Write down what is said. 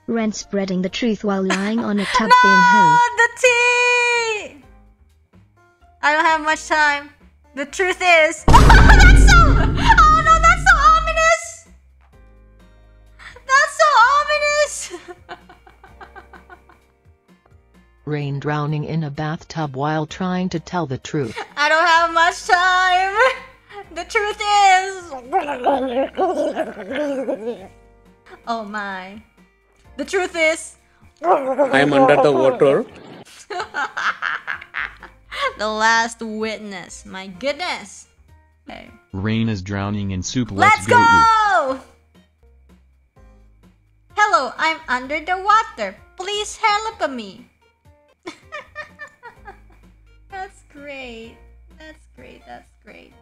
Ren spreading the truth while lying on a tub No, being hung. the tea! I don't have much time. The truth is... Oh, that's so... Oh no, that's so ominous! That's so ominous! Rain drowning in a bathtub while trying to tell the truth. I don't have much time. The truth is... Oh my. The truth is... I am under the water. The last witness. My goodness. Okay. Rain is drowning in soup. Let's Go! go! Hello, I'm under the water. Please help me. That's great. That's great. That's great.